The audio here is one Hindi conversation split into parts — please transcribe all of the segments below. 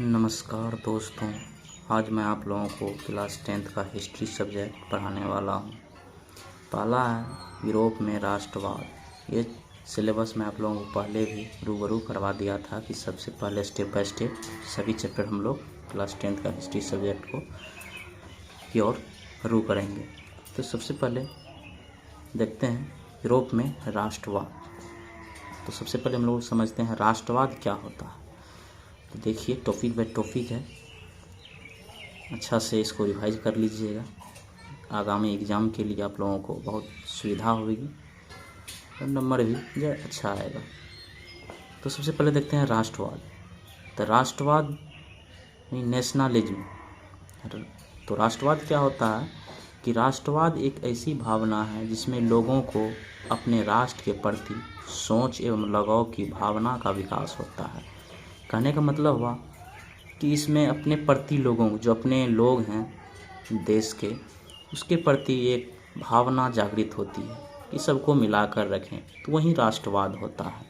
नमस्कार दोस्तों, आज मैं आप लोगों को क्लास 10th का हिस्ट्री सब्जेक्ट पढ़ाने वाला हूँ। पहला है यूरोप में राष्ट्रवाद। ये सिलेबस में आप लोगों को पहले भी रूबरू करवा दिया था कि सबसे पहले स्टेप बाय स्टेप सभी चैप्टर हम लोग क्लास 10th का हिस्ट्री सब्जेक्ट को की ओर रू करेंगे। तो सबसे पहले देखते हैं यूरोप में राष्ट्रवाद। तो सबसे पहले हम लोग समझते हैं राष्ट्रवाद क्या होता है। तो देखिए टॉपिक बाय टॉपिक है, अच्छा से इसको रिवाइज कर लीजिएगा। आगामी एग्ज़ाम के लिए आप लोगों को बहुत सुविधा होगी और नंबर भी जो अच्छा आएगा। तो सबसे पहले देखते हैं राष्ट्रवाद। तो राष्ट्रवाद नेशनलिज्म। तो राष्ट्रवाद क्या होता है कि राष्ट्रवाद एक ऐसी भावना है जिसमें लोगों को अपने राष्ट्र के प्रति सोच एवं लगाव की भावना का विकास होता है। कहने का मतलब हुआ कि इसमें अपने प्रति लोगों जो अपने लोग हैं देश के, उसके प्रति एक भावना जागृत होती है कि सबको मिलाकर रखें, तो वही राष्ट्रवाद होता है।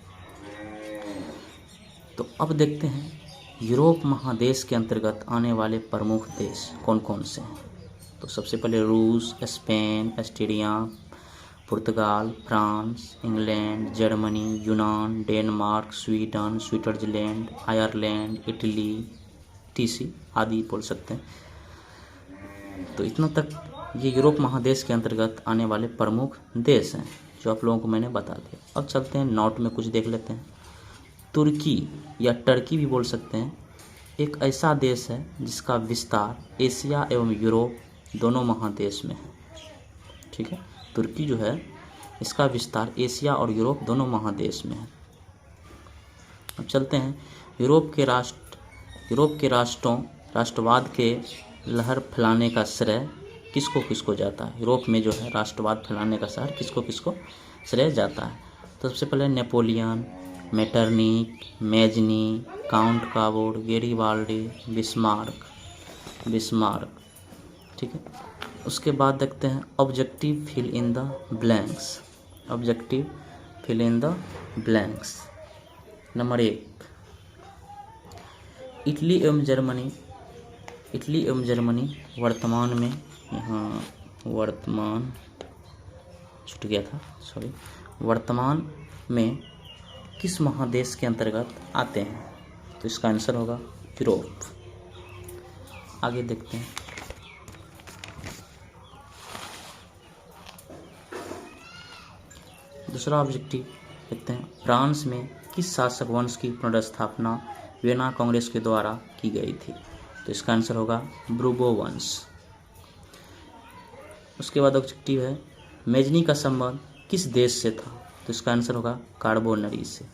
तो अब देखते हैं यूरोप महादेश के अंतर्गत आने वाले प्रमुख देश कौन कौन से हैं। तो सबसे पहले रूस, स्पेन, ऑस्ट्रिया, पुर्तगाल, फ्रांस, इंग्लैंड, जर्मनी, यूनान, Denmark, Sweden, Switzerland, Ireland, Italy, TC आदि बोल सकते हैं। तो इतना तक ये यूरोप महादेश के अंतर्गत आने वाले प्रमुख देश हैं जो आप लोगों को मैंने बता दिया। अब चलते हैं नोट में कुछ देख लेते हैं। तुर्की या टर्की भी बोल सकते हैं, एक ऐसा देश है जिसका विस्तार एशिया एवं यूरोप दोनों महादेश में है। ठीक है, तुर्की जो है इसका विस्तार एशिया और यूरोप दोनों महादेश में है। अब चलते हैं यूरोप के राष्ट्रवाद के लहर फैलाने का श्रेय किसको किसको जाता है। यूरोप में जो है राष्ट्रवाद फैलाने का श्रेय किसको किसको श्रेय जाता है। तो सबसे पहले नेपोलियन, मेटरनिक, मेजनी, काउंट काबूड, गेरिबाल्डी, बिस्मार्क। ठीक है, उसके बाद देखते हैं objective fill in the blanks. Number 1 Italy एवं जर्मनी वर्तमान में किस महादेश के अंतर्गत आते हैं। तो इसका आंसर होगा यूरोप। आगे देखते हैं दूसरा ऑब्जेक्टिव देखते हैं फ्रांस में किस शासक वंश की पुनर्स्थापना वियना कांग्रेस के द्वारा की गई थी। तो इसका आंसर होगा ब्रूबो वंश। उसके बाद ऑब्जेक्टिव है मेजनी का संबंध किस देश से था। तो इसका आंसर होगा कार्बोनरी से।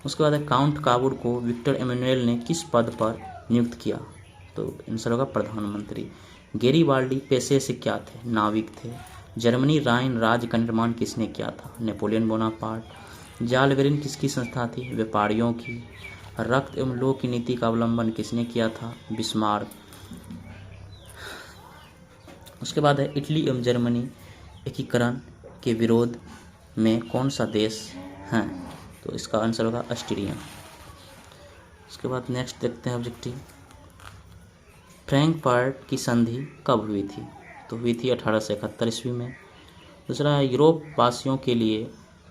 उसके बाद काउंट काबूड को विक्टर एमेनुएल ने किस पद पर नियुक्त किया। तो आंसर होगा प्रधानमंत्री। गेरिबाल्डी पेशे से क्या थे, नाविक थे। जर्मनी राइन राज्य का निर्माण किसने किया था, नेपोलियन बोनापार्ट। जालवेरिन किसकी संस्था थी, व्यापारियों की। रक्त एवं लोह की नीति का अवलंबन किसने किया था, बिस्मार्क। उसके बाद है इटली एवं जर्मनी एकीकरण के विरोध में कौन सा देश है। तो इसका आंसर होगा ऑस्ट्रिया। उसके बाद नेक्स्ट देखते हैं ऑब्जेक्टिव फ्रैंकफर्ट की संधि कब हुई थी। तो हुई थी 1871 ईस्वी में। दूसरा है यूरोप वासियों के लिए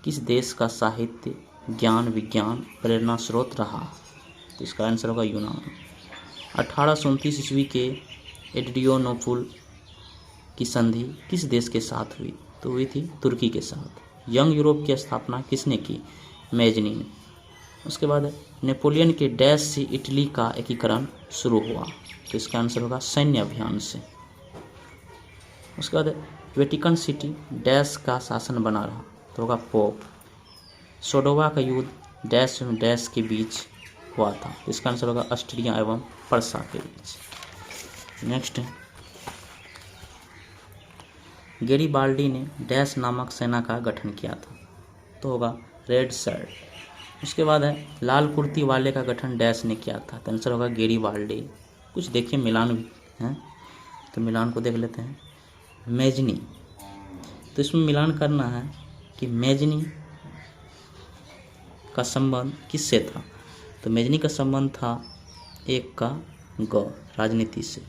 किस देश का साहित्य, ज्ञान, विज्ञान प्रेरणा स्रोत रहा। तो इसका आंसर होगा यूनान। 1829 ईस्वी के एड्रियानोपुल की संधि किस देश के साथ हुई। तो हुई थी तुर्की के साथ। यंग यूरोप की स्थापना किसने की, मेजनी ने। उसके बाद नेपोलियन के डैश से इटली का एकीकरण शुरू हुआ। तो इसका आंसर होगा सैन्य अभियान से। उसके बाद वेटिकन सिटी डैश का शासन बना रहा। तो होगा पोप। सोडोवा का युद्ध डैश एवं डैश के बीच हुआ था। इसका आंसर होगा ऑस्ट्रिया एवं पर्सा के बीच। नेक्स्ट है गेरिबाल्डी ने डैश नामक सेना का गठन किया था। तो होगा रेड शर्ट। उसके बाद है लाल कुर्ती वाले का गठन डैश ने किया था। तो आंसर होगा गेरिबाल्डी। कुछ देखिए मिलान भी हैं, तो मिलान को देख लेते हैं। मेजनी, तो इसमें मिलान करना है कि मेजनी का संबंध किससे था। तो मेजनी का संबंध था एक का ग, राजनीति से,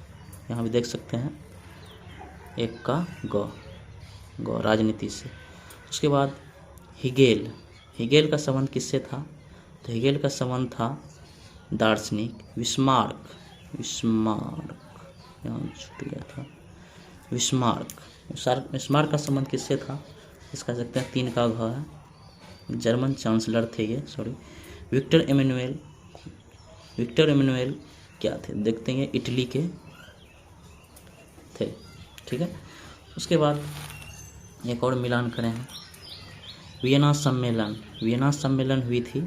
यहाँ भी देख सकते हैं, एक का ग, राजनीति से। उसके बाद हिगेल, हिगेल का संबंध किससे था? तो हिगेल का संबंध था दार्शनिक विस्मार्क, यहाँ छूट गया था, विस्मार्क का संबंध किससे था? इसका कह सकते हैं 3 का घ है, जर्मन चांसलर थे ये, विक्टर इमैनुअल क्या थे? देखते हैं, इटली के थे, ठीक है। उसके बाद एक और मिलान करें, वियना सम्मेलन हुई थी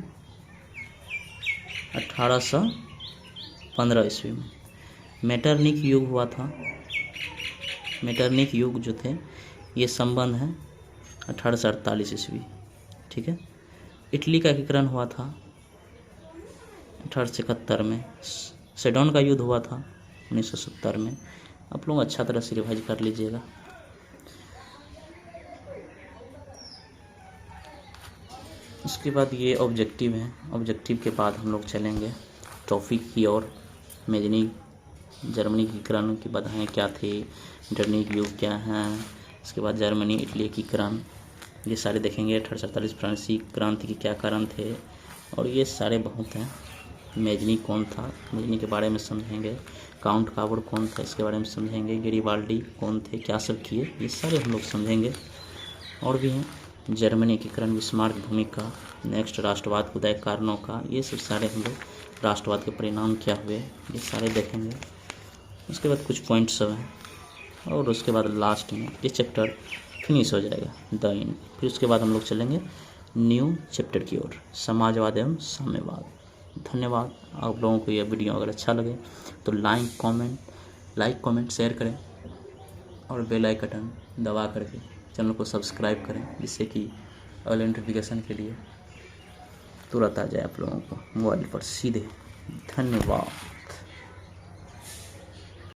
1815 ईस्वी में। मेटरनिक युग हुआ था, मेटरनिक युग जो थे ये संबंध है 1848 ईस्वी, ठीक है। इटली का एकीकरण हुआ था 1871 में। सेडोन का युद्ध हुआ था 1970 में। आप लोग अच्छा तरह से रिवाइज कर लीजिएगा। उसके बाद ये ऑब्जेक्टिव है, ऑब्जेक्टिव के बाद हम लोग चलेंगे टॉपिक की ओर। जर्मनी की एकीकरण की बाधाएं क्या थी, मेटरनिक युग क्या है, इसके बाद जर्मनी इटली एकीकरण, ये सारे देखेंगे। 1847 फ्रांसीसी क्रांति के क्या कारण थे, और ये सारे बहुत हैं। मेजनी कौन था, मेजनी के बारे में समझेंगे। काउंट काबर कौन था, इसके बारे में समझेंगे। गेरिबाल्डी कौन थे, क्या सब किए, ये सारे हम लोग समझेंगे। और भी हैं जर्मनी एकीकरण, बिस्मार्क भूमिका, नेक्स्ट राष्ट्रवाद के उदय कारणों का, ये सब सारे हम लोग, राष्ट्रवाद के परिणाम क्या हुए, ये सारे देखेंगे। उसके बाद कुछ पॉइंट्स सब हैं, और उसके बाद लास्ट में ये चैप्टर फिनिश हो जाएगा, द एंड। फिर उसके बाद हम लोग चलेंगे न्यू चैप्टर की ओर, समाजवाद एवं साम्यवाद। धन्यवाद। आप लोगों को यह वीडियो अगर अच्छा लगे तो लाइक कमेंट शेयर करें, और बेल आइकन दबा करके चैनल को सब्सक्राइब करें, जिससे कि अगले नोटिफिकेशन के लिए तुरंत आ जाए आप लोगों को मोबाइल पर सीधे। धन्यवाद।